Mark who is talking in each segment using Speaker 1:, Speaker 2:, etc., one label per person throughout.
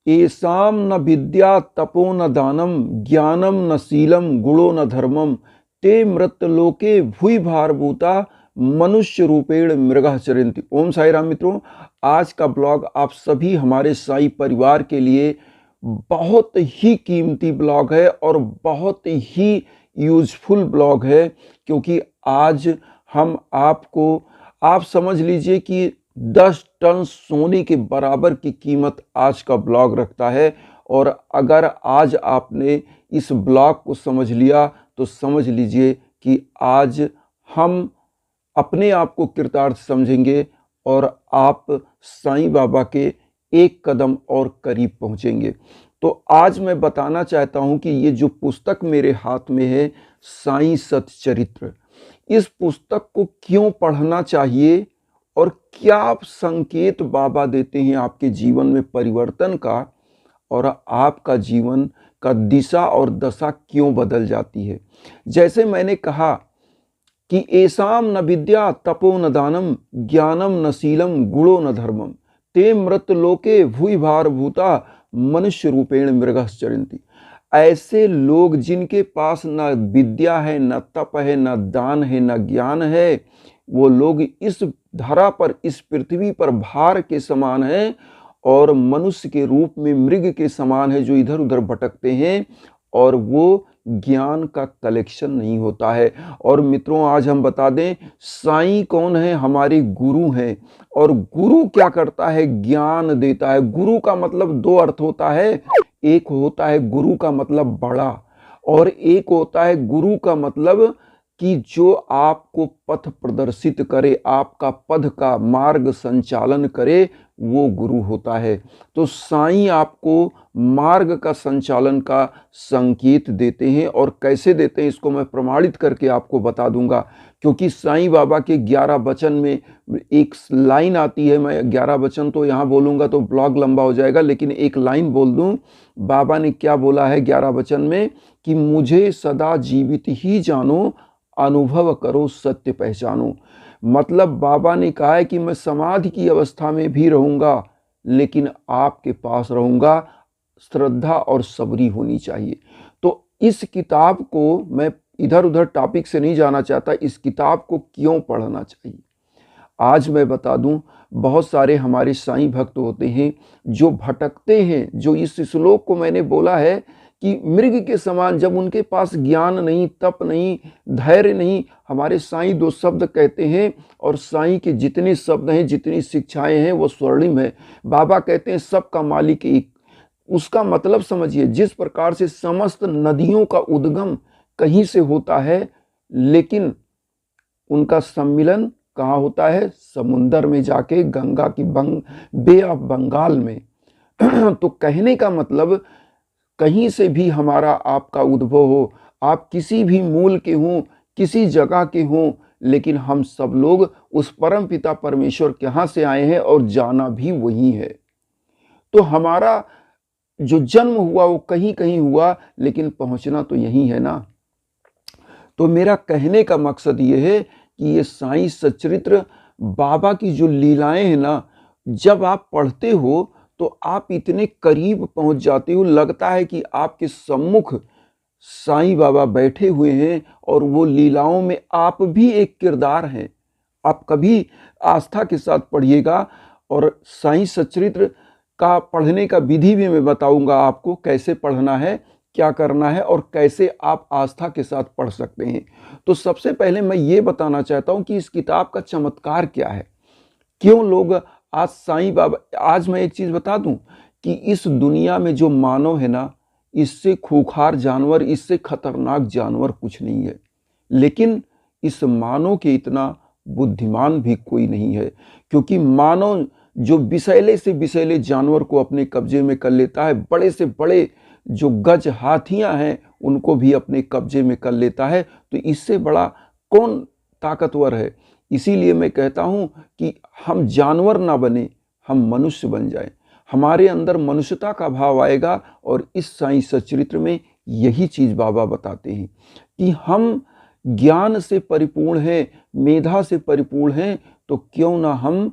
Speaker 1: येषां न विद्या तपो न दानम ज्ञानम न शीलम गुणो न धर्मम ते मृतलोके भूय भारभूता मनुष्य रूपेण मृगः चरन्ति। ओम साई राम मित्रों, आज का ब्लॉग आप सभी हमारे साई परिवार के लिए बहुत ही कीमती ब्लॉग है और बहुत ही यूजफुल ब्लॉग है, क्योंकि आज हम आपको, आप समझ लीजिए कि 10 टन सोने के बराबर की कीमत आज का ब्लॉग रखता है। और अगर आज आपने इस ब्लॉग को समझ लिया तो समझ लीजिए कि आज हम अपने आप को कृतार्थ समझेंगे और आप साईं बाबा के एक कदम और करीब पहुंचेंगे। तो आज मैं बताना चाहता हूं कि ये जो पुस्तक मेरे हाथ में है, साईं सच्चरित्र, इस पुस्तक को क्यों पढ़ना चाहिए और क्या संकेत बाबा देते हैं आपके जीवन में परिवर्तन का, और आपका जीवन का दिशा और दशा क्यों बदल जाती है। जैसे मैंने कहा कि येषां न विद्या तपो न दानम ज्ञानम न शीलम गुणो न धर्मम ते मृतलोके भूय भारभूता मनुष्य रूपेण मृगः चरन्ति। ऐसे लोग जिनके पास न विद्या है, न तप है, न दान है, न ज्ञान है, वो लोग इस धरा पर, इस पृथ्वी पर भार के समान है और मनुष्य के रूप में मृग के समान है, जो इधर उधर भटकते हैं और वो ज्ञान का कलेक्शन नहीं होता है। और मित्रों, आज हम बता दें साईं कौन है, हमारे गुरु हैं। और गुरु क्या करता है, ज्ञान देता है। गुरु का मतलब दो अर्थ होता है, एक होता है गुरु का मतलब बड़ा, और एक होता है गुरु का मतलब कि जो आपको पथ प्रदर्शित करे, आपका पद का मार्ग संचालन करे, वो गुरु होता है। तो साईं आपको मार्ग का संचालन का संकेत देते हैं, और कैसे देते हैं इसको मैं प्रमाणित करके आपको बता दूंगा। क्योंकि साईं बाबा के 11 वचन में एक लाइन आती है, मैं 11 वचन तो यहाँ बोलूँगा तो ब्लॉग लंबा हो जाएगा, लेकिन एक लाइन बोल दूँ। बाबा ने क्या बोला है 11 वचन में कि मुझे सदा जीवित ही जानो, अनुभव करो सत्य पहचानो। मतलब बाबा ने कहा है कि मैं समाधि की अवस्था में भी रहूंगा, लेकिन आपके पास रहूंगा। श्रद्धा और सबरी होनी चाहिए। तो इस किताब को मैं इधर उधर टॉपिक से नहीं जाना चाहता, इस किताब को क्यों पढ़ना चाहिए आज मैं बता दूं। बहुत सारे हमारे साईं भक्त होते हैं जो भटकते हैं, जो इस श्लोक को मैंने बोला है कि मृग के समान, जब उनके पास ज्ञान नहीं, तप नहीं, धैर्य नहीं। हमारे साईं 2 शब्द कहते हैं, और साईं के जितने शब्द हैं, जितनी शिक्षाएं हैं, वो स्वर्णिम है। बाबा कहते हैं सबका मालिक एक। उसका मतलब समझिए, जिस प्रकार से समस्त नदियों का उद्गम कहीं से होता है, लेकिन उनका सम्मिलन कहाँ होता है, समुंदर में जाके, गंगा की बे ऑफ बंगाल में। तो कहने का मतलब, कहीं से भी हमारा आपका उद्भव हो, आप किसी भी मूल के हों, किसी जगह के हों, लेकिन हम सब लोग उस परम पिता परमेश्वर के यहाँ से आए हैं और जाना भी वही है। तो हमारा जो जन्म हुआ वो कहीं कहीं हुआ, लेकिन पहुंचना तो यही है ना। तो मेरा कहने का मकसद ये है कि ये साईं सच्चरित्र, बाबा की जो लीलाएं हैं ना, जब आप पढ़ते हो तो आप इतने करीब पहुंच जाते हो, लगता है कि आपके सम्मुख साईं बाबा बैठे हुए हैं और वो लीलाओं में आप भी एक किरदार हैं। आप कभी आस्था के साथ पढ़िएगा, और साईं सच्चरित्र का पढ़ने का विधि भी मैं बताऊंगा आपको, कैसे पढ़ना है, क्या करना है, और कैसे आप आस्था के साथ पढ़ सकते हैं। तो सबसे पहले मैं ये बताना चाहता हूं कि इस किताब का चमत्कार क्या है, क्यों लोग आज साईं बाबा। आज मैं एक चीज बता दूं कि इस दुनिया में जो मानव है ना, इससे खूंखार जानवर, इससे खतरनाक जानवर कुछ नहीं है। लेकिन इस मानव के इतना बुद्धिमान भी कोई नहीं है, क्योंकि मानव जो विषैले से विषैले जानवर को अपने कब्जे में कर लेता है, बड़े से बड़े जो गज हाथियां हैं उनको भी अपने कब्जे में कर लेता है। तो इससे बड़ा कौन ताकतवर है। इसीलिए मैं कहता हूं कि हम जानवर ना बने, हम मनुष्य बन जाएं। हमारे अंदर मनुष्यता का भाव आएगा, और इस साईं सच्चरित्र में यही चीज बाबा बताते हैं कि हम ज्ञान से परिपूर्ण हैं, मेधा से परिपूर्ण हैं, तो क्यों ना हम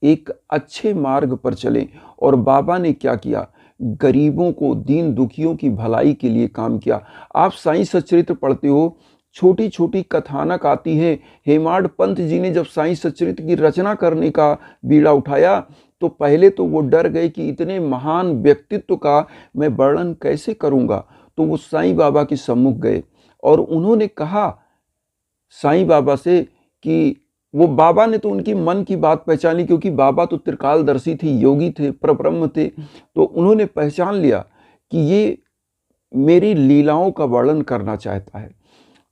Speaker 1: एक अच्छे मार्ग पर चलें। और बाबा ने क्या किया गरीबों को, दीन दुखियों की भलाई के लिए काम किया। आप साईं सच्चरित्र पढ़ते हो, छोटी छोटी कथानक आती है। हेमाड पंत जी ने जब साईं सच्चरित्र की रचना करने का बीड़ा उठाया तो पहले तो वो डर गए कि इतने महान व्यक्तित्व का मैं वर्णन कैसे करूँगा। तो वो साईं बाबा के सम्मुख गए और उन्होंने कहा साईं बाबा से कि वो बाबा ने तो उनकी मन की बात पहचानी, क्योंकि बाबा तो त्रिकालदर्शी थे, योगी थे, परब्रह्म थे। तो उन्होंने पहचान लिया कि ये मेरी लीलाओं का वर्णन करना चाहता है।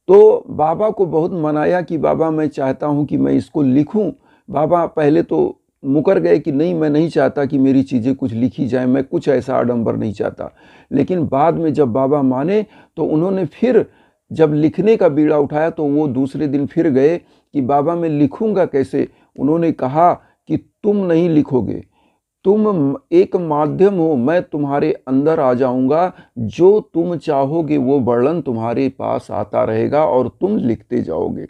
Speaker 1: तो बाबा को बहुत मनाया कि बाबा मैं चाहता हूँ कि मैं इसको लिखूँ। बाबा पहले तो मुकर गए कि नहीं, मैं नहीं चाहता कि मेरी चीज़ें कुछ लिखी जाए, मैं कुछ ऐसा आडंबर नहीं चाहता। लेकिन बाद में जब बाबा माने तो उन्होंने फिर जब लिखने का बीड़ा उठाया तो वो दूसरे दिन फिर गए कि बाबा मैं लिखूँगा कैसे। उन्होंने कहा कि तुम नहीं लिखोगे, तुम एक माध्यम हो, मैं तुम्हारे अंदर आ जाऊंगा, जो तुम चाहोगे वो वर्णन तुम्हारे पास आता रहेगा और तुम लिखते जाओगे।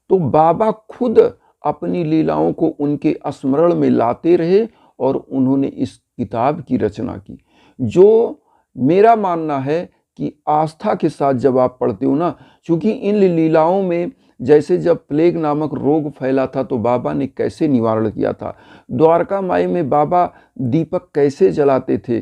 Speaker 1: तो बाबा खुद अपनी लीलाओं को उनके स्मरण में लाते रहे और उन्होंने इस किताब की रचना की, जो मेरा मानना है कि आस्था के साथ जब आप पढ़ते हो ना, क्योंकि इन लीलाओं में जैसे जब प्लेग नामक रोग फैला था तो बाबा ने कैसे निवारण किया था, द्वारका माई में बाबा दीपक कैसे जलाते थे,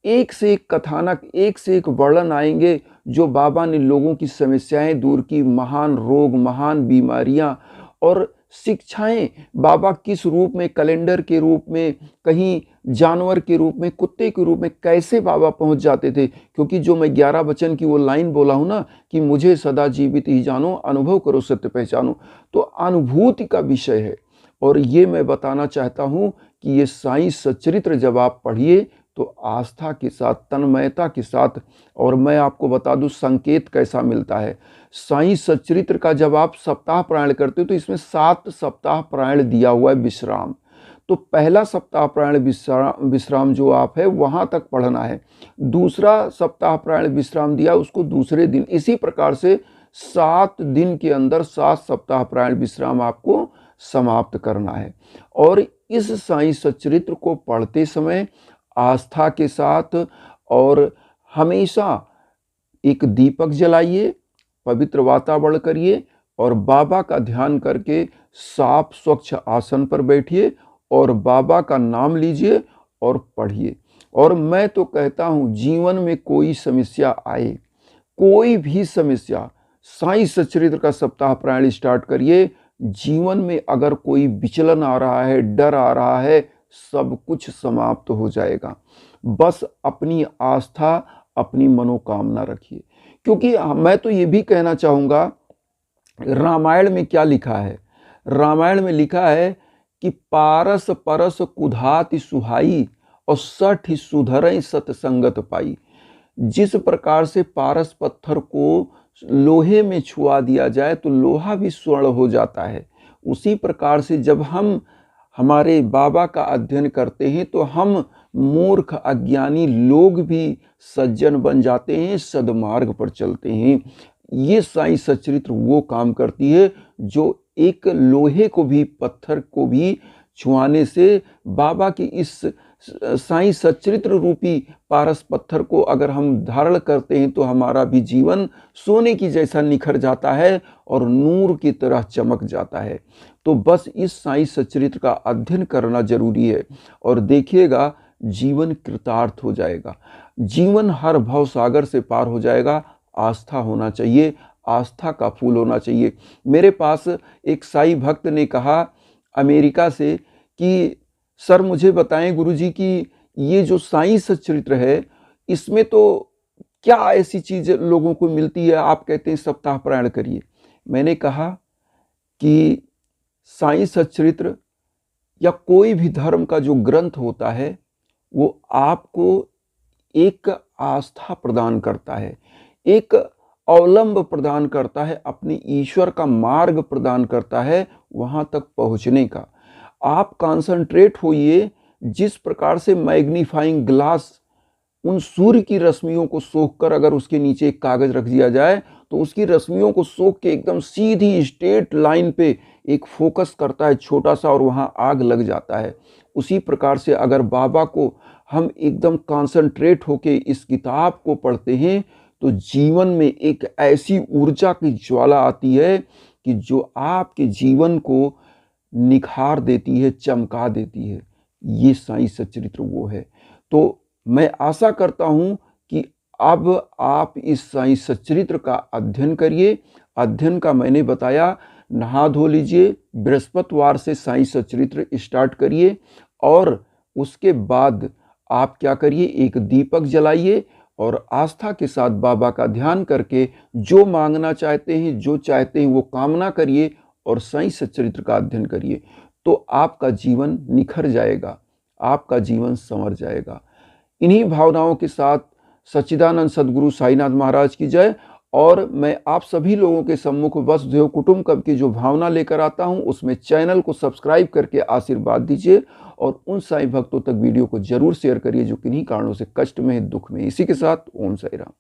Speaker 1: एक से एक कथानक, एक से एक वर्णन आएंगे जो बाबा ने लोगों की समस्याएं दूर की, महान रोग, महान बीमारियां और शिक्षाएं बाबा किस रूप में, कैलेंडर के रूप में, कहीं जानवर के रूप में, कुत्ते के रूप में कैसे बाबा पहुंच जाते थे। क्योंकि जो मैं 11 वचन की वो लाइन बोला हूं ना कि मुझे सदा जीवित ही जानो, अनुभव करो सत्य पहचानो, तो अनुभूति का विषय है। और ये मैं बताना चाहता हूं कि ये साईं सच्चरित्र जब आप पढ़िए तो आस्था के साथ, तन्मयता के साथ, और मैं आपको बता दूं संकेत कैसा मिलता है। साईं सच्चरित्र का जब आप सप्ताह पारायण करते हो तो इसमें 7 सप्ताह पारायण दिया हुआ है विश्राम। तो पहला सप्ताह पारायण विश्राम जो आप है वहां तक पढ़ना है, दूसरा सप्ताह पारायण विश्राम दिया उसको दूसरे दिन, इसी प्रकार से 7 दिन के अंदर 7 सप्ताह पारायण विश्राम आपको समाप्त करना है। और इस साईं सच्चरित्र को पढ़ते समय आस्था के साथ और हमेशा एक दीपक जलाइए, पवित्र वातावरण करिए और बाबा का ध्यान करके साफ स्वच्छ आसन पर बैठिए और बाबा का नाम लीजिए और पढ़िए। और मैं तो कहता हूँ जीवन में कोई समस्या आए, कोई भी समस्या, साईं सच्चरित्र का सप्ताह पारायण स्टार्ट करिए। जीवन में अगर कोई विचलन आ रहा है, डर आ रहा है, सब कुछ समाप्त हो जाएगा। बस अपनी आस्था, अपनी मनोकामना रखिए। क्योंकि मैं तो ये भी कहना चाहूँगा, रामायण में क्या लिखा है? रामायण में लिखा है कि पारस परस कुधाति सुहाई और सठ सुधरई सतसंगत पाई। जिस प्रकार से पारस पत्थर को लोहे में छुआ दिया जाए तो लोहा भी स्वर्ण हो जाता है, उसी प्रकार से जब हम हमारे बाबा का अध्ययन करते हैं तो हम मूर्ख अज्ञानी लोग भी सज्जन बन जाते हैं, सद्मार्ग पर चलते हैं। ये साईं सच्चरित्र वो काम करती है जो एक लोहे को भी, पत्थर को भी छुआने से बाबा की इस साईं सच्चरित्र रूपी पारस पत्थर को अगर हम धारण करते हैं तो हमारा भी जीवन सोने की जैसा निखर जाता है और नूर की तरह चमक जाता है। तो बस इस साईं सच्चरित्र का अध्ययन करना जरूरी है और देखिएगा जीवन कृतार्थ हो जाएगा, जीवन हर भव सागर से पार हो जाएगा। आस्था होना चाहिए, आस्था का फूल होना चाहिए। मेरे पास एक साईं भक्त ने कहा अमेरिका से कि सर मुझे बताएं गुरुजी कि ये जो साईं सच्चरित्र है इसमें तो क्या ऐसी चीज लोगों को मिलती है, आप कहते हैं सप्ताह पारायण करिए। मैंने कहा कि साईं सच्चरित्र या कोई भी धर्म का जो ग्रंथ होता है वो आपको एक आस्था प्रदान करता है, एक अवलंब प्रदान करता है, अपने ईश्वर का मार्ग प्रदान करता है वहां तक पहुंचने का। आप कंसंट्रेट होइए, जिस प्रकार से मैग्नीफाइंग ग्लास उन सूर्य की रश्मियों को सोखकर अगर उसके नीचे एक कागज रख दिया जाए तो उसकी रश्मियों को सोख के एकदम सीधी स्ट्रेट लाइन पे एक फोकस करता है छोटा सा, और वहाँ आग लग जाता है। उसी प्रकार से अगर बाबा को हम एकदम कॉन्सेंट्रेट होके इस किताब को पढ़ते हैं तो जीवन में एक ऐसी ऊर्जा की ज्वाला आती है कि जो आपके जीवन को निखार देती है, चमका देती है। ये साईं सच्चरित्र वो है। तो मैं आशा करता हूँ कि अब आप इस साईं सच्चरित्र का अध्ययन करिए। अध्ययन का मैंने बताया, नहा धो लीजिए, बृहस्पतिवार से साईं सच्चरित्र स्टार्ट करिए और उसके बाद आप क्या करिए, एक दीपक जलाइए और आस्था के साथ बाबा का ध्यान करके जो मांगना चाहते हैं, जो चाहते हैं वो कामना करिए और साईं सच्चरित्र का अध्ययन करिए। तो आपका जीवन निखर जाएगा, आपका जीवन संवर जाएगा। इन्हीं भावनाओं के साथ सच्चिदानंद सद्गुरु साईनाथ महाराज की जय। और मैं आप सभी लोगों के सम्मुख वसुधैव कुटुंबकम की जो भावना लेकर आता हूं, उसमें चैनल को सब्सक्राइब करके आशीर्वाद दीजिए और उन साईं भक्तों तक वीडियो को जरूर शेयर करिए जो किन्हीं कारणों से कष्ट में, दुख में। इसी के साथ ओम साई राम।